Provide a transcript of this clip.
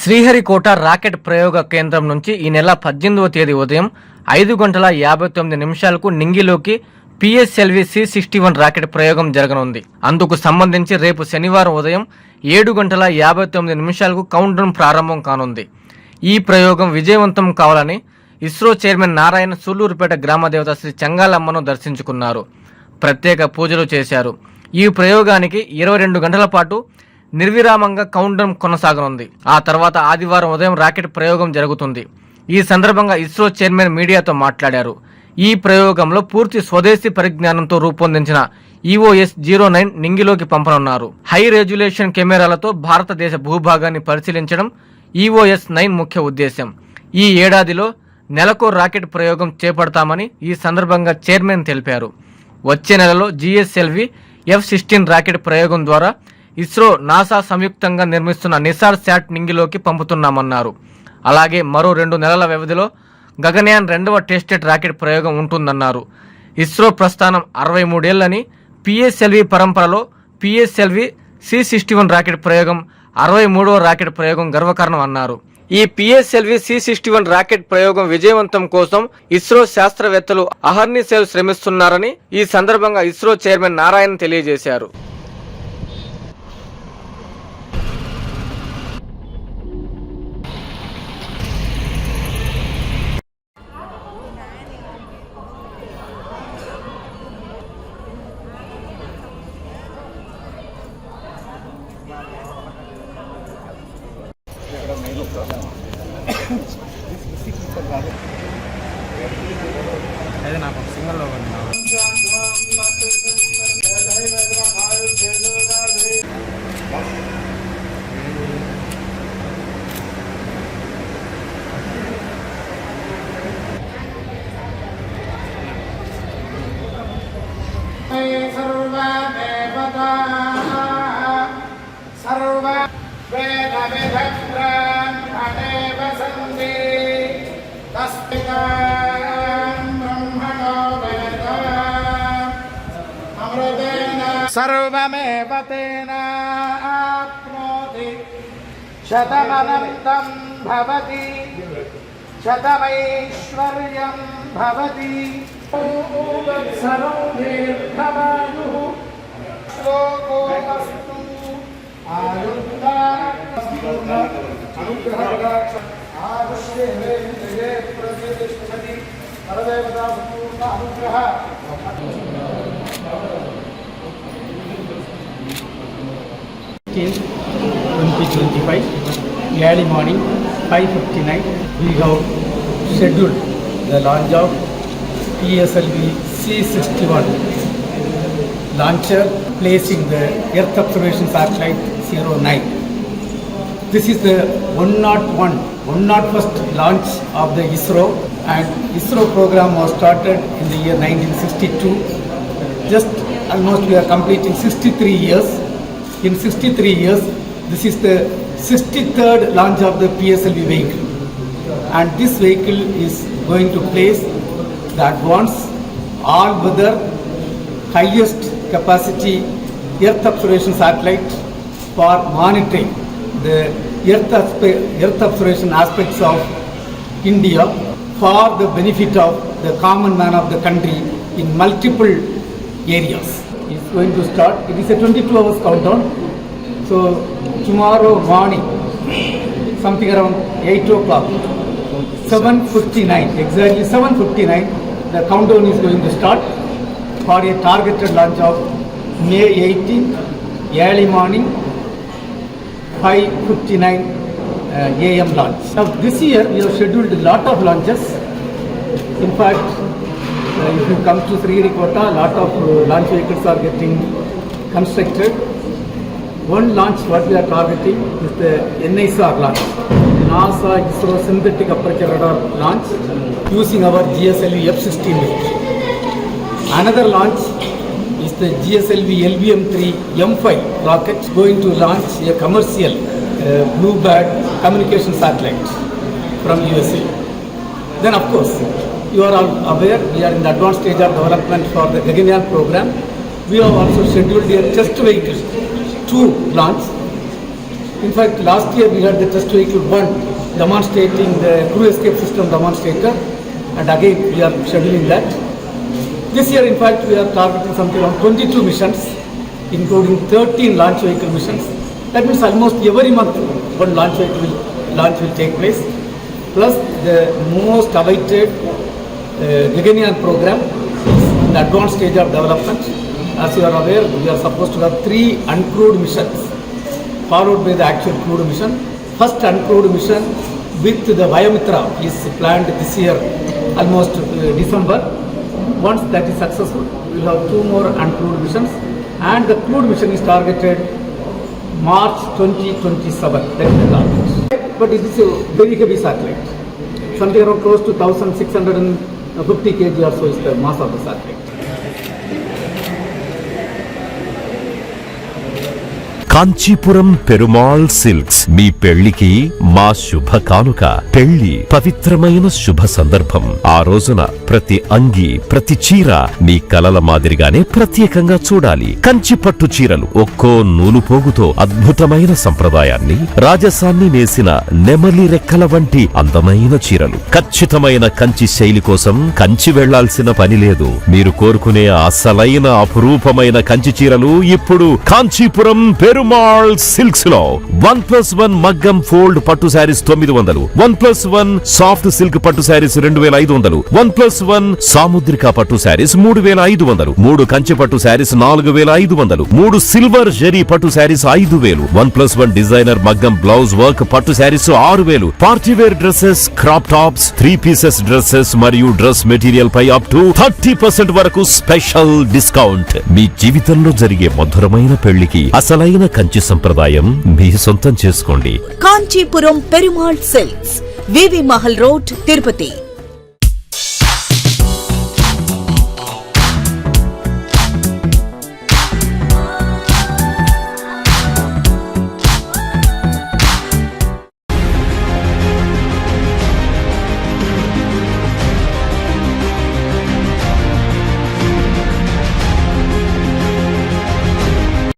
Sriharikota rocket ప్రయోగ కేంద్రం నుంచి ఈ నెల 18వ తేదీ ఉదయం 5:59 నింగిలోకి పిఎస్ఎల్వి C-61 రాకెట్ ప్రయోగం జరగనుంది. అందుకు సంబంధించి రేపు శనివారం ఉదయం 7:59 కౌంట్డౌన్ ప్రారంభం కానుంది. ఈ ప్రయోగం విజయవంతం కావాలని ఇస్రో చైర్మన్ నారాయణ సూళ్లూరుపేట గ్రామదేవత శ్రీ చెంగాలమ్మను దర్శించుకున్నారు. ప్రత్యేక పూజలు చేశారు. ఈ ప్రయోగానికి 22 గంటల పాటు నిర్విరామంగా కౌంట్డౌన్ కొనసాగనుంది. ఆ తర్వాత ఆదివారం ఉదయం రాకెట్ ప్రయోగం జరుగుతుంది. ఈ సందర్భంగా ఇస్రో చైర్మన్ మీడియాతో మాట్లాడారు. ఈ ప్రయోగంలో పూర్తి స్వదేశీ పరిజ్ఞానంతో రూపొందించిన EOS-09 నింగిలోకి పంపనున్నారు. హై రెజల్యూషన్ కెమెరాలతో భారతదేశ భూభాగాన్ని పరిశీలించడం EOS-9 ముఖ్య ఉద్దేశం. ఈ ఏడాదిలో నెలకో రాకెట్ ప్రయోగం చేపడతామని ఈ సందర్భంగా చైర్మన్ తెలిపారు. వచ్చే నెలలో GSLV F-16 రాకెట్ ప్రయోగం ద్వారా ఇస్రో నాసా సంయుక్తంగా నిర్మిస్తున్న నిసార్ శాట్ నింగిలోకి పంపుతున్నామన్నారు. అలాగే మరో 2 నెలల వ్యవధిలో గగన్యాన్ 2వ టెస్టెడ్ రాకెట్ ప్రయోగం ఉంటుందన్నారు. ఇస్రో ప్రస్థానం 63 ఏళ్లని, పిఎస్ఎల్వి పరంపరలో పిఎస్ఎల్వి C-61 రాకెట్ ప్రయోగం 63వ రాకెట్ ప్రయోగం గర్వకారణం అన్నారు. ఈ పిఎస్ఎల్వి C-61 రాకెట్ ప్రయోగం విజయవంతం కోసం ఇస్రో శాస్త్రవేత్తలు అహర్నిశలు శ్రమిస్తున్నారని ఈ సందర్భంగా ఇస్రో చైర్మన్ నారాయణ తెలియజేశారు. అదే నాకు సింగల్లో सर्वमेव तेन आप्नोति शतमनन्तं भवति शतमैश्वर्यं भवति सर्वं दीर्घमायुः श्लोको अस्तु आयुष्ये प्रतिष्ठति परदेवता संपूर्ण अनुग्रह 2025 early morning 5:59 we have scheduled the launch of PSLV C-61 launcher placing the Earth Observation Satellite 09. This is the 101st launch of the ISRO, and ISRO program was started in the year 1962. Just almost we are completing 63 years. In 63 years, this is the 63rd launch of the PSLV vehicle, and this vehicle is going to place the advanced all-weather highest capacity Earth observation satellite for monitoring the Earth observation aspects of India for the benefit of the common man of the country in multiple areas. It's going to start. It is a 22 hours countdown. So tomorrow morning, something around 8 o'clock, 7:59, exactly 7:59, the countdown is going to start for a targeted launch of May 18th, early morning, 5:59 AM launch. Now this year we have scheduled a lot of launches. In fact, if you come to Sriharikota, a lot of launch vehicles are getting constructed. One launch what we are targeting is the NISR launch, NASA ISRO synthetic aperture radar launch using our GSLV F-16 vehicle. Another launch is the GSLV LVM-3 M5 rocket going to launch a commercial Bluebird communication satellite from USA. Then of course, you are all aware we are in the advanced stage of development for the Gaganyaan program. We have also scheduled a test vehicle to launch In fact, last year we had the test vehicle 1 demonstrating the crew escape system demonstrator, and again we are scheduling that. This year, in fact, we are targeting something around 22 missions, including 13 launch vehicle missions. That means almost every month one launch will take place. Plus the most awaited Gaganyaan program is in the advanced stage of development. As you are aware, we are supposed to have 3 uncrewed missions, followed by the actual crewed mission. First uncrewed mission with the Vayamitra is planned this year, almost December. Once that is successful, we will have 2 more uncrewed missions, and the crewed mission is targeted March 2027. That is the target. But it is a very heavy satellite. Something around close to 1650 kg or so is the mass of the satellite. Kanchipuram Perumal silks మీ పెళ్లికి మా శుభ కానుక. పెళ్లి పవిత్రమైన శుభ సందర్భం. ఆ రోజున ప్రతి అంగి, ప్రతి చీర మీ కలల మాదిరిగానే ప్రత్యేకంగా చూడాలి. కంచి పట్టు చీరలు ఒక్కో నూలు పోగుతో అద్భుతమైన సంప్రదాయాన్ని, రాజసాన్ని నేసిన నెమలి రెక్కల వంటి అందమైన చీరలు. ఖచ్చితమైన కంచి శైలి కోసం కంచి వెళ్లాల్సిన పని లేదు. మీరు కోరుకునే అసలైన అపురూపమైన కంచి చీరలు ఇప్పుడు కాంచీపురం పెరుమాళ్ సిల్క్స్ లో 1+1 మగ్గం ఫోల్డ్ పట్టు శారీస్ 900, 1+1 సాఫ్ట్ సిల్క్ పట్టు శారీస్ 2500, 1+1 సాముద్రిక పట్టు శారీస్ 3500, 3 కంచి పట్టు శారీస్ 4500, 3 సిల్వర్ జరీ పట్టు శారీస్ 5000, 1+1 డిజైనర్ మగ్గం బ్లౌజ్ వర్క్ పట్టు sarees 6000, party wear dresses, crop tops, 3 pieces dresses మరియు డ్రెస్ మెటీరియల్ పై అప్ టు 30% వరకు స్పెషల్ డిస్కౌంట్. మీ జీవితంలో జరిగే మధురమైన పెళ్లికి అసలైన కంచి సంప్రదాయం మీ సొంతం చేసుకోండి. కాంచీపురం పెరుమాళ్ సిల్క్స్, వివి మహల్ రోడ్, తిరుపతి.